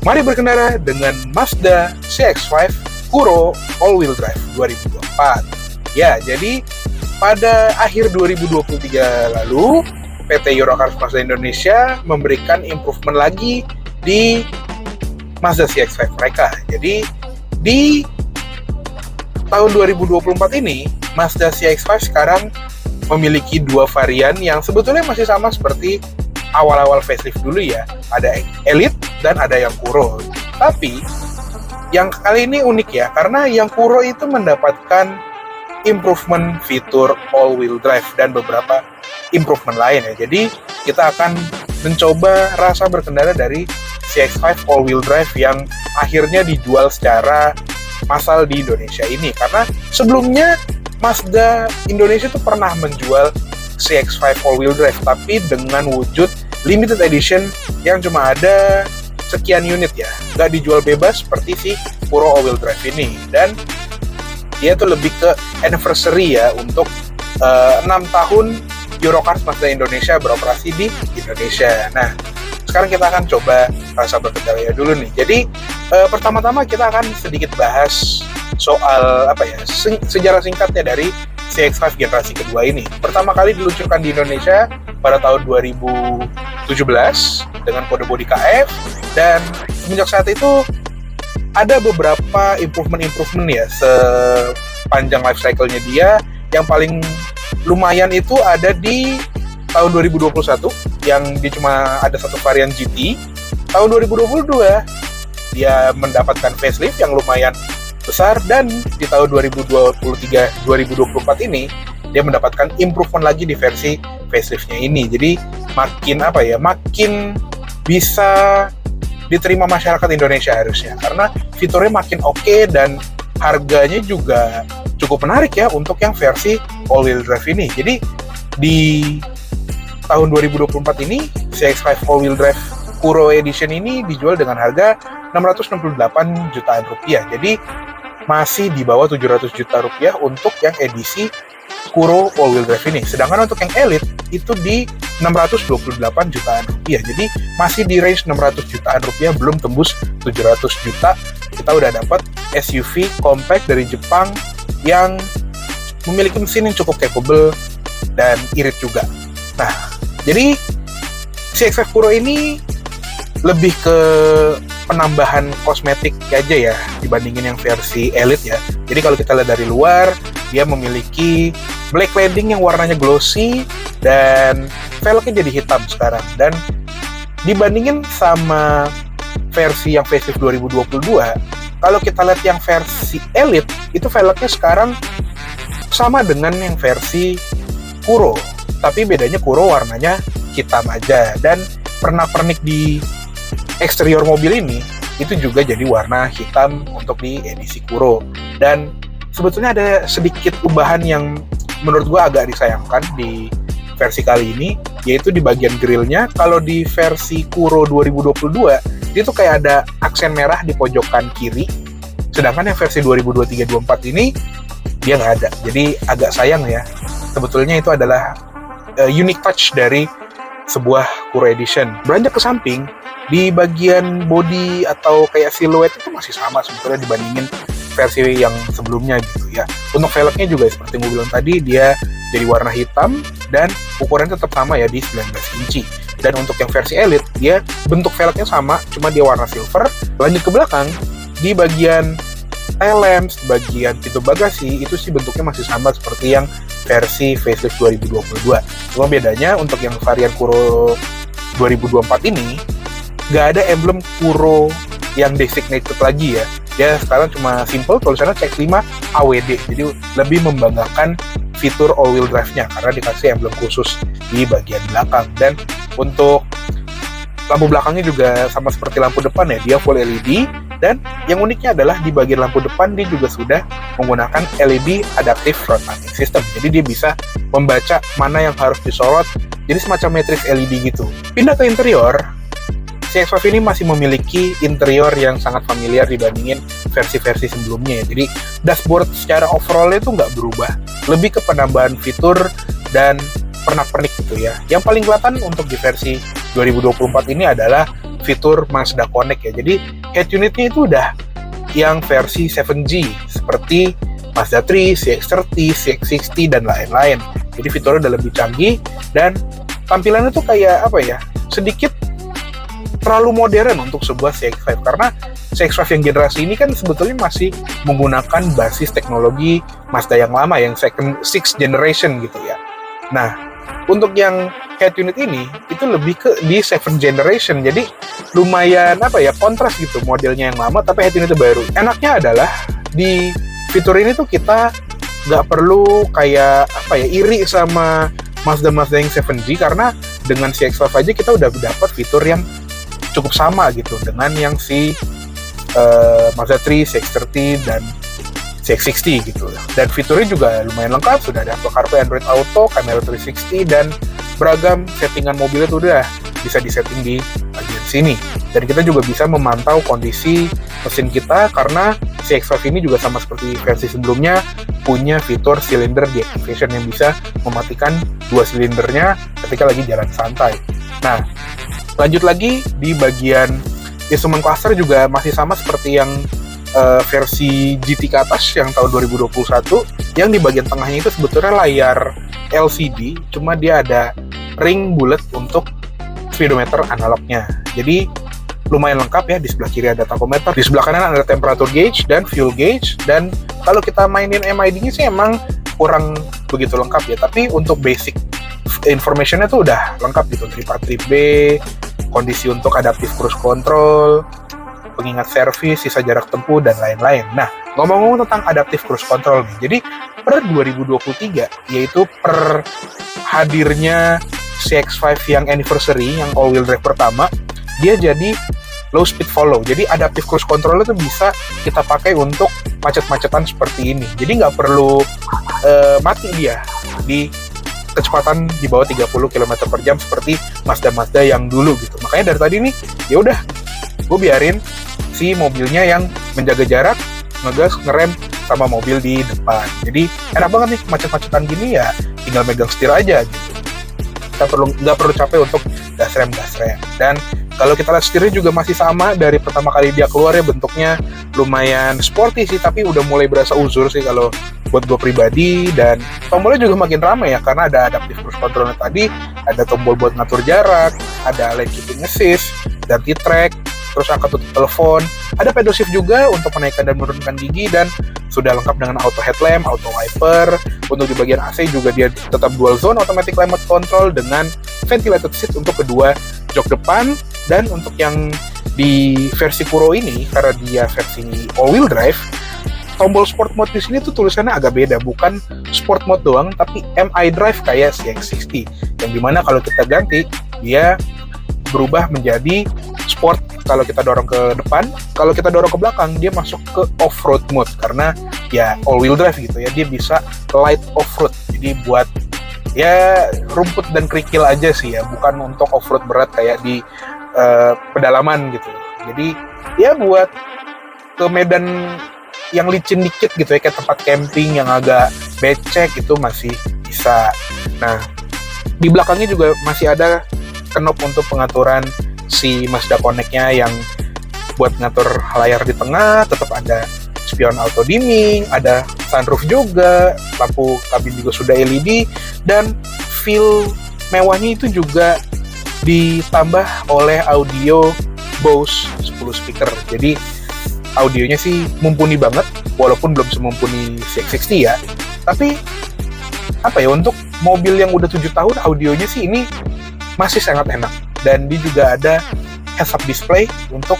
Mari berkendara dengan Mazda CX-5 Kuro All-Wheel Drive 2024. Ya, jadi pada akhir 2023 lalu, PT Eurocars Mazda Indonesia memberikan improvement lagi di Mazda CX-5 mereka. Jadi di tahun 2024 ini, Mazda CX-5 sekarang memiliki dua varian yang sebetulnya masih sama seperti awal-awal facelift dulu ya. Ada Elite dan ada yang Kuro. Tapi yang kali ini unik ya, karena yang Kuro itu mendapatkan improvement fitur all-wheel drive dan beberapa improvement lain ya. Jadi kita akan mencoba rasa berkendara dari CX-5 all-wheel drive yang akhirnya dijual secara massal di Indonesia ini. Karena sebelumnya Mazda Indonesia tuh pernah menjual CX-5 all-wheel drive, tapi dengan wujud limited edition yang cuma ada sekian unit ya, nggak dijual bebas seperti si Kuro all-wheel drive ini. Dan dia tuh lebih ke anniversary ya, untuk 6 tahun Eurocars Mazda Indonesia beroperasi di Indonesia. Nah, sekarang kita akan coba rasa berkendara dulu nih. Jadi pertama-tama kita akan sedikit bahas soal sejarah singkatnya dari CX-5 generasi kedua ini. Pertama kali diluncurkan di Indonesia pada tahun 2017 dengan kode bodi KF, dan semenjak saat itu ada beberapa improvement ya sepanjang life cycle-nya dia. Yang paling lumayan itu ada di tahun 2021 yang dia cuma ada satu varian GT. Tahun 2022 dia mendapatkan facelift yang lumayan besar, dan di tahun 2023-2024 ini dia mendapatkan improvement lagi di versi faceliftnya ini. Jadi makin bisa diterima masyarakat Indonesia harusnya, karena fiturnya makin oke dan harganya juga cukup menarik ya untuk yang versi all-wheel drive ini. Jadi di tahun 2024 ini CX-5 all-wheel drive Kuro Edition ini dijual dengan harga 668 jutaan rupiah. Jadi masih di bawah 700 juta rupiah untuk yang edisi Kuro all-wheel drive ini. Sedangkan untuk yang Elite itu di 628 jutaan rupiah. Jadi masih di range 600 jutaan rupiah, belum tembus 700 juta. Kita udah dapat SUV compact dari Jepang yang memiliki mesin yang cukup capable dan irit juga. Nah, jadi CX-5 Kuro ini lebih ke penambahan kosmetik aja ya dibandingin yang versi Elite ya. Jadi kalau kita lihat dari luar, dia memiliki black cladding yang warnanya glossy dan velgnya jadi hitam sekarang. Dan dibandingin sama versi yang facelift 2022, kalau kita lihat yang versi Elite itu velgnya sekarang sama dengan yang versi Kuro, tapi bedanya Kuro warnanya hitam aja, dan pernak-pernik di eksterior mobil ini itu juga jadi warna hitam untuk di edisi Kuro. Dan sebetulnya ada sedikit ubahan yang menurut gua agak disayangkan di versi kali ini, yaitu di bagian grillnya. Kalau di versi Kuro 2022 itu kayak ada aksen merah di pojokan kiri, sedangkan yang versi 2023-24 ini dia nggak ada. Jadi agak sayang ya. Sebetulnya itu adalah unique touch dari sebuah Kuro Edition. Beranjak ke samping, di bagian body atau kayak siluet itu masih sama sebetulnya dibandingin versi yang sebelumnya gitu ya. Untuk velgnya juga seperti gue bilang tadi, dia jadi warna hitam dan ukurannya tetap sama ya di 19 inci. Dan untuk yang versi Elite, dia bentuk velgnya sama, cuma dia warna silver. Lanjut ke belakang, di bagian tail lamps, bagian pintu bagasi, itu sih bentuknya masih sama seperti yang versi facelift 2022. Cuma bedanya untuk yang varian Kuro 2024 ini nggak ada emblem Kuro yang designated lagi ya. Dia sekarang cuma simple tulisannya CX-5 AWD. Jadi lebih membanggakan fitur all-wheel drive-nya karena dikasih emblem khusus di bagian belakang. Dan untuk lampu belakangnya juga sama seperti lampu depan ya, dia full LED. Dan yang uniknya adalah di bagian lampu depan dia juga sudah menggunakan LED Adaptive Front Lighting System. Jadi dia bisa membaca mana yang harus disorot, jadi semacam matrix LED gitu. Pindah ke interior, CX-5 ini masih memiliki interior yang sangat familiar dibandingin versi-versi sebelumnya. Jadi dashboard secara overall itu nggak berubah, lebih ke penambahan fitur dan pernak-pernik gitu ya. Yang paling kelihatan untuk di versi 2024 ini adalah fitur Mazda Connect ya. Jadi head unitnya itu udah yang versi 7G seperti Mazda 3, CX-30, CX-60 dan lain-lain. Jadi fiturnya udah lebih canggih dan tampilannya tuh kayak apa ya? Sedikit terlalu modern untuk sebuah CX-5 karena CX-5 yang generasi ini kan sebetulnya masih menggunakan basis teknologi Mazda yang lama yang sixth generation gitu ya. Nah, untuk yang head unit ini itu lebih ke di 7th generation. Jadi lumayan apa ya, kontras gitu modelnya yang lama tapi head unitnya baru. Enaknya adalah di fitur ini tuh kita nggak perlu kayak apa ya, iri sama Mazda yang 7G karena dengan CX-5 aja kita udah dapat fitur yang cukup sama gitu dengan yang si Mazda 3, CX-30 dan CX-60 gitu. Dan fiturnya juga lumayan lengkap, sudah ada Apple CarPlay, Android Auto, kamera 360 dan beragam settingan mobilnya tuh udah bisa disetting di bagian sini. Dan kita juga bisa memantau kondisi mesin kita karena CX-5 ini juga sama seperti versi sebelumnya punya fitur cylinder deactivation yang bisa mematikan 2 silindernya ketika lagi jalan santai. Nah, lanjut lagi di bagian instrument cluster juga masih sama seperti yang versi GT ke atas yang tahun 2021, yang di bagian tengahnya itu sebetulnya layar LCD, cuma dia ada ring bulat untuk speedometer analognya. Jadi lumayan lengkap ya, di sebelah kiri ada tachometer, di sebelah kanan ada temperature gauge dan fuel gauge, dan kalau kita mainin MID-nya sih emang kurang begitu lengkap ya, tapi untuk basic information-nya tuh udah lengkap gitu, trip A, trip B, kondisi untuk adaptive cruise control, pengingat servis, sisa jarak tempuh, dan lain-lain. Nah, ngomong-ngomong tentang adaptive cruise control nih, jadi per 2023, yaitu per hadirnya CX-5 yang anniversary, yang all-wheel drive pertama, dia jadi low speed follow. Jadi adaptive cruise control itu bisa kita pakai untuk macet-macetan seperti ini. Jadi nggak perlu mati dia di kecepatan di bawah 30 km per jam seperti Mazda yang dulu gitu. Makanya dari tadi nih, ya udah, gue biarin si mobilnya yang menjaga jarak, ngegas, ngerem sama mobil di depan. Jadi enak banget nih, macet-macetan gini ya tinggal megang setir aja gitu. Kita nggak perlu capek untuk gas rem. Dan kalau kita lihat setirnya juga masih sama dari pertama kali dia keluar ya, bentuknya lumayan sporty sih, tapi udah mulai berasa uzur sih kalau buat gue pribadi. Dan tombolnya juga makin ramai ya, karena ada adaptive cruise control tadi, ada tombol buat ngatur jarak, ada lane keeping assist, ganti track, terus angkat tutup telepon, ada pedal shift juga untuk menaikkan dan menurunkan gigi, dan sudah lengkap dengan auto headlamp, auto wiper. Untuk di bagian AC juga dia tetap dual zone automatic climate control dengan ventilated seat untuk kedua jok depan. Dan untuk yang di versi Kuro ini, karena dia versi all-wheel drive, tombol sport mode di sini tuh tulisannya agak beda, bukan sport mode doang, tapi MI drive kayak CX-60, yang dimana kalau kita ganti, dia berubah menjadi sport kalau kita dorong ke depan, kalau kita dorong ke belakang, dia masuk ke off-road mode, karena ya all-wheel drive gitu ya, dia bisa light off-road, jadi buat ya rumput dan kerikil aja sih ya, bukan untuk off-road berat kayak di pedalaman gitu. Jadi ya buat ke medan yang licin dikit gitu ya, kayak tempat camping yang agak becek itu masih bisa. Nah, di belakangnya juga masih ada knob untuk pengaturan si Mazda Connect-nya yang buat ngatur layar di tengah, tetap ada spion auto dimming, ada sunroof juga, lampu kabin juga sudah LED, dan feel mewahnya itu juga ditambah oleh audio Bose 10 speaker. Jadi audionya sih mumpuni banget, walaupun belum semumpuni CX-60 ya. Tapi apa ya, untuk mobil yang udah 7 tahun, audionya sih ini masih sangat enak. Dan dia juga ada heads-up display untuk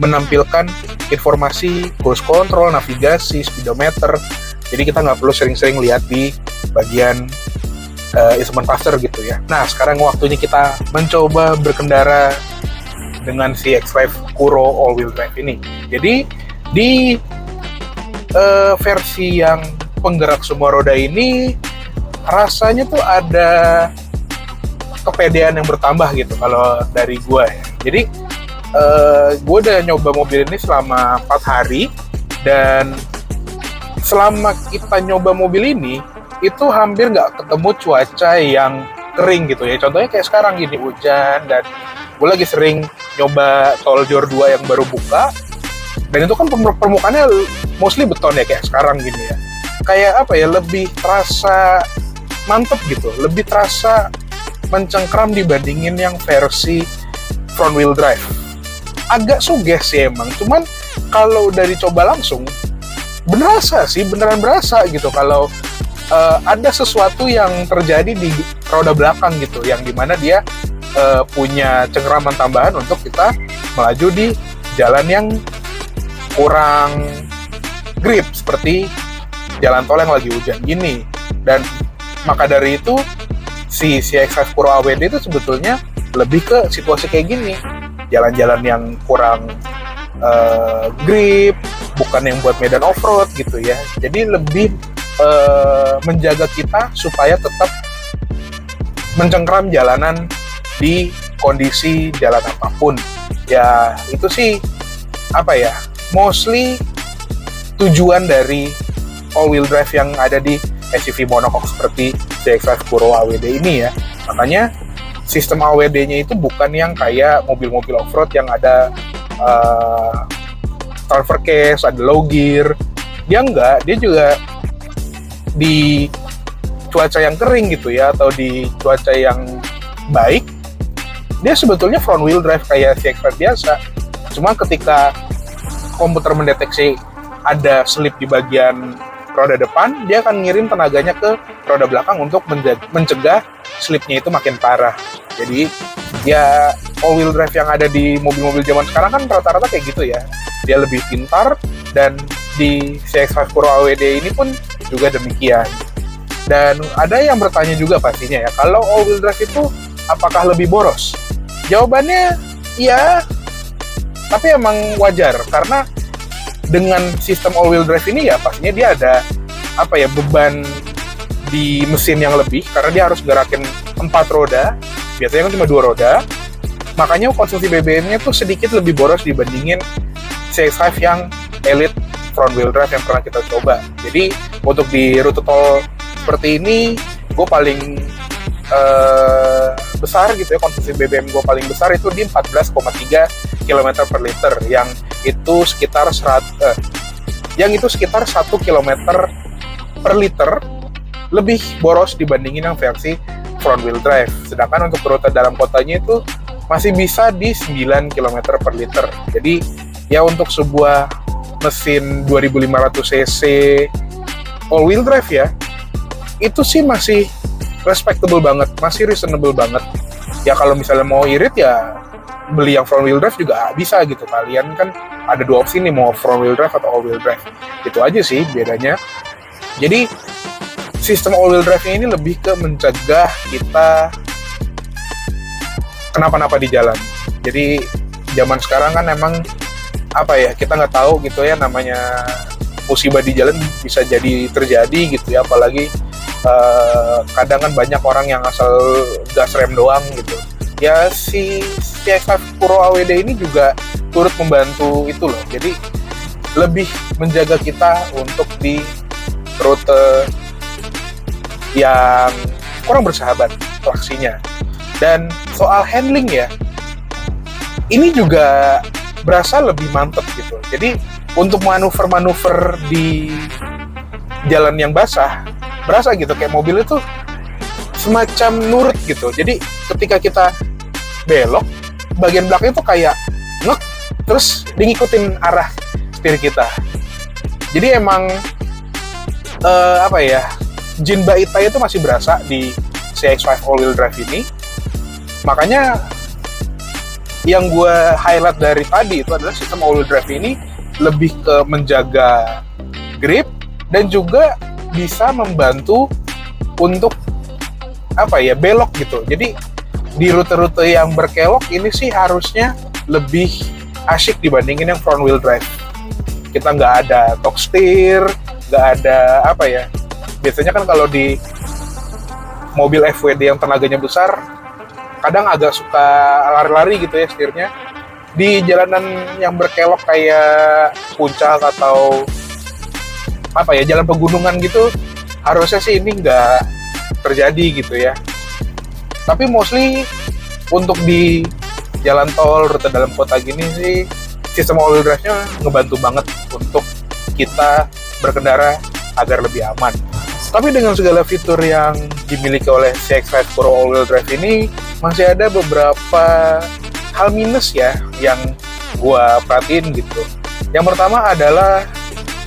menampilkan informasi cruise control, navigasi, speedometer. Jadi kita nggak perlu sering-sering lihat di bagian instrument cluster gitu ya. Nah, sekarang waktunya kita mencoba berkendara dengan si X5 Kuro all-wheel drive ini. Jadi di versi yang penggerak semua roda ini rasanya tuh ada kepedean yang bertambah gitu kalau dari gue ya. Jadi gue udah nyoba mobil ini selama 4 hari, dan selama kita nyoba mobil ini itu hampir nggak ketemu cuaca yang kering gitu ya. Contohnya kayak sekarang gini, hujan, dan gue lagi sering nyoba tol Jor 2 yang baru buka, dan itu kan permukaannya mostly beton ya kayak sekarang gini ya. Kayak apa ya, lebih terasa mantep gitu, lebih terasa mencengkram dibandingin yang versi front wheel drive. Agak suges sih emang, cuman kalau udah dicoba langsung beneran berasa gitu kalau ada sesuatu yang terjadi di roda belakang gitu, yang dimana dia punya cengkraman tambahan untuk kita melaju di jalan yang kurang grip seperti jalan tol yang lagi hujan gini. Dan maka dari itu si CX-5 Puro AWD itu sebetulnya lebih ke situasi kayak gini, jalan-jalan yang kurang grip, bukan yang buat medan off-road gitu ya. Jadi lebih menjaga kita supaya tetap mencengkram jalanan di kondisi jalan apapun. Ya itu sih apa ya, mostly tujuan dari all-wheel drive yang ada di SUV monocoque seperti CX-5 Puro AWD ini ya. Makanya sistem AWD-nya itu bukan yang kayak mobil-mobil off-road yang ada transfer case, ada low gear. Dia enggak, dia juga di cuaca yang kering gitu ya, atau di cuaca yang baik, dia sebetulnya front wheel drive kayak CX-5 biasa. Cuma ketika komputer mendeteksi ada slip di bagian roda depan, dia akan ngirim tenaganya ke roda belakang untuk mencegah slipnya itu makin parah. Jadi ya all-wheel drive yang ada di mobil-mobil zaman sekarang kan rata-rata kayak gitu ya. Dia lebih pintar, dan di CX-5 Puro AWD ini pun juga demikian. Dan ada yang bertanya juga pastinya ya, kalau all-wheel drive itu apakah lebih boros? Jawabannya ya, tapi emang wajar karena dengan sistem all-wheel drive ini ya pastinya dia ada apa ya, beban di mesin yang lebih karena dia harus gerakin 4 roda, biasanya kan cuma 2 roda. Makanya konsumsi BBM-nya tuh sedikit lebih boros dibandingin CX-5 yang elite front wheel drive yang pernah kita coba. Jadi untuk di rute tol seperti ini, gue paling besar gitu ya, konsumsi BBM gue paling besar itu di 14,3 km per liter, yang itu sekitar 1 km per liter lebih boros dibandingin yang versi front wheel drive. Sedangkan untuk rute dalam kotanya itu masih bisa di 9 km per liter. Jadi ya untuk sebuah mesin 2500 cc all wheel drive ya, itu sih masih respectable banget, masih reasonable banget. Ya kalau misalnya mau irit ya beli yang front wheel drive juga bisa gitu. Kalian kan ada 2 opsi nih, mau front wheel drive atau all wheel drive. Itu aja sih bedanya. Jadi sistem all wheel drive ini lebih ke mencegah kita kenapa-napa di jalan. Jadi zaman sekarang kan emang apa ya, kita nggak tahu gitu ya, namanya musibah di jalan bisa jadi terjadi gitu ya, apalagi kadang kan banyak orang yang asal gas rem doang gitu. Ya si CX-5 Puro AWD ini juga turut membantu itu loh. Jadi lebih menjaga kita untuk di rute yang kurang bersahabat traksinya. Dan soal handling ya, ini juga berasa lebih mantep gitu. Jadi untuk manuver-manuver di jalan yang basah, berasa gitu kayak mobil itu semacam nurut gitu. Jadi ketika kita belok, bagian belakang itu kayak ngek, terus ngikutin arah setir kita. Jadi emang apa ya, Jin Baitai itu masih berasa di CX-5 all-wheel drive ini. Makanya yang gue highlight dari tadi itu adalah sistem all-wheel drive ini lebih ke menjaga grip dan juga bisa membantu untuk apa ya, belok gitu. Jadi di rute-rute yang berkelok ini sih harusnya lebih asyik dibandingin yang front wheel drive. Kita nggak ada torque steer, nggak ada apa ya, biasanya kan kalau di mobil FWD yang tenaganya besar kadang agak suka lari-lari gitu ya setirnya. Di jalanan yang berkelok kayak puncak atau apa ya, jalan pegunungan gitu, harusnya sih ini nggak terjadi gitu ya. Tapi mostly untuk di jalan tol, rute dalam kota gini sih, sistem all-wheel drive-nya ngebantu banget untuk kita berkendara agar lebih aman. Tapi dengan segala fitur yang dimiliki oleh CX-5 Puro all-wheel drive ini, masih ada beberapa hal minus ya yang gua perhatiin gitu. Yang pertama adalah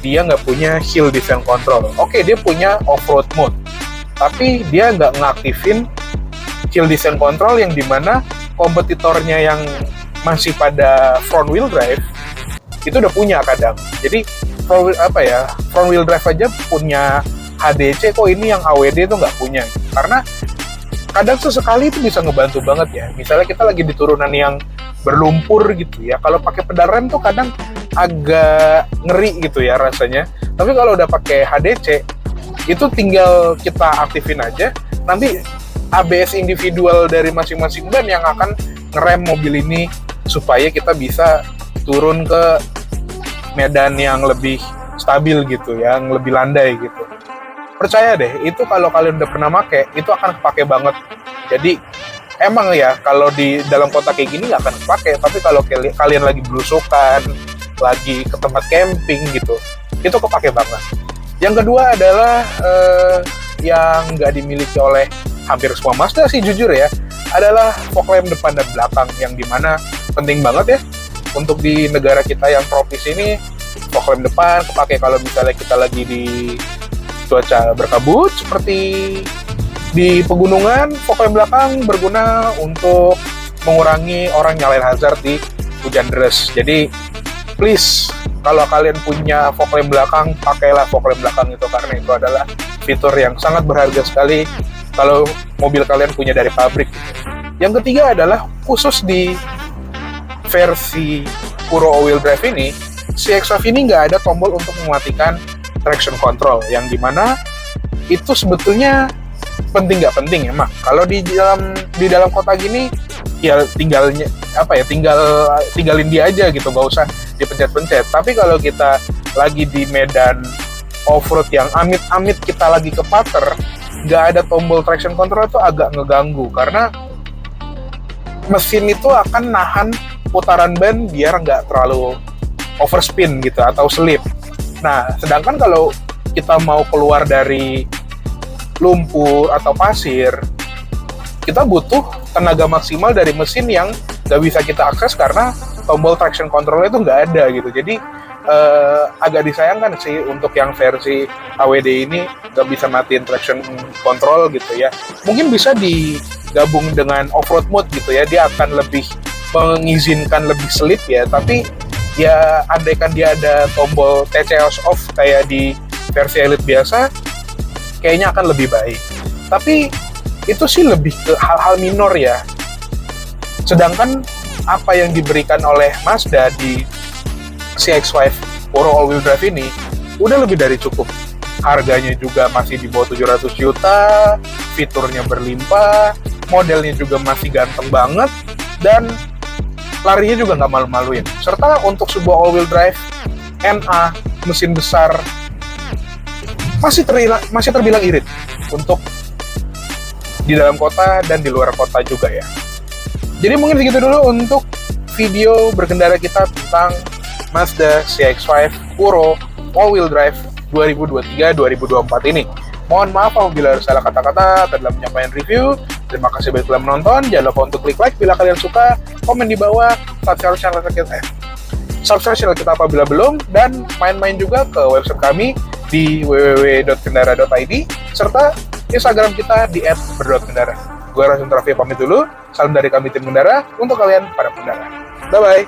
dia nggak punya hill descent control. Oke, dia punya off-road mode, tapi dia nggak ngaktifin hill descent control yang dimana kompetitornya yang masih pada front wheel drive itu udah punya kadang. Jadi front wheel drive aja punya HDC, kok ini yang AWD itu nggak punya. Karena kadang sesekali itu bisa ngebantu banget ya. Misalnya kita lagi di turunan yang berlumpur gitu ya, kalau pakai pedal rem tuh kadang agak ngeri gitu ya rasanya. Tapi kalau udah pakai HDC, itu tinggal kita aktifin aja, nanti ABS individual dari masing-masing ban yang akan ngerem mobil ini supaya kita bisa turun ke medan yang lebih stabil gitu, yang lebih landai gitu. Percaya deh, itu kalau kalian udah pernah pakai, itu akan kepake banget. Jadi emang ya, kalau di dalam kota kayak gini nggak akan kepake, tapi kalau kalian lagi belusukan, lagi ke tempat camping gitu, itu kepake banget. Yang kedua adalah yang nggak dimiliki oleh hampir semua Mazda sih jujur ya, adalah fog lamp depan dan belakang, yang dimana penting banget ya untuk di negara kita yang tropis ini. Fog lamp depan kepake kalau misalnya kita lagi di cuaca berkabut seperti di pegunungan. Fog lamp belakang berguna untuk mengurangi orang nyalain hazard di hujan deras. Jadi please, kalau kalian punya fog lamp belakang, pakailah fog lamp belakang itu, karena itu adalah fitur yang sangat berharga sekali kalau mobil kalian punya dari pabrik. Yang ketiga adalah khusus di versi Puro all-wheel drive ini, CX-5 ini nggak ada tombol untuk mematikan traction control, yang dimana itu sebetulnya penting nggak penting emang. Kalau di dalam kota gini ya tinggalin dia aja gitu, nggak usah dipencet-pencet. Tapi kalau kita lagi di medan off-road yang amit-amit kita lagi ke pater, nggak ada tombol traction control, itu agak ngeganggu, karena mesin itu akan nahan putaran ban biar nggak terlalu overspin gitu atau slip. Nah, sedangkan kalau kita mau keluar dari lumpur atau pasir, kita butuh tenaga maksimal dari mesin yang nggak bisa kita akses karena tombol traction control itu nggak ada gitu. Jadi agak disayangkan sih untuk yang versi AWD ini nggak bisa matiin traction control gitu ya. Mungkin bisa digabung dengan off-road mode gitu ya, dia akan lebih mengizinkan lebih slip ya. Tapi ya andaikan dia ada tombol TCS off kayak di versi Elite biasa, kayaknya akan lebih baik. Tapi itu sih lebih ke hal-hal minor ya. Sedangkan apa yang diberikan oleh Mazda di CX-5 Puro all-wheel drive ini udah lebih dari cukup. Harganya juga masih di bawah 700 juta, fiturnya berlimpah, modelnya juga masih ganteng banget, dan larinya juga nggak malu-maluin. Serta untuk sebuah all-wheel drive NA mesin besar masih terbilang irit untuk di dalam kota dan di luar kota juga ya. Jadi mungkin segitu dulu untuk video berkendara kita tentang Mazda CX-5 Puro all-wheel drive 2023-2024 ini. Mohon maaf apabila ada salah kata-kata dalam penyampaian review. Terima kasih banyak telah menonton. Jangan lupa untuk klik like bila kalian suka, komen di bawah, subscribe channel kita apabila belum, dan main-main juga ke website kami di www.kendara.id, serta Instagram kita di @berdokendara. Gue Rasul Raffi pamit dulu. Salam dari kami tim Kendara untuk kalian para pengendara. Bye-bye.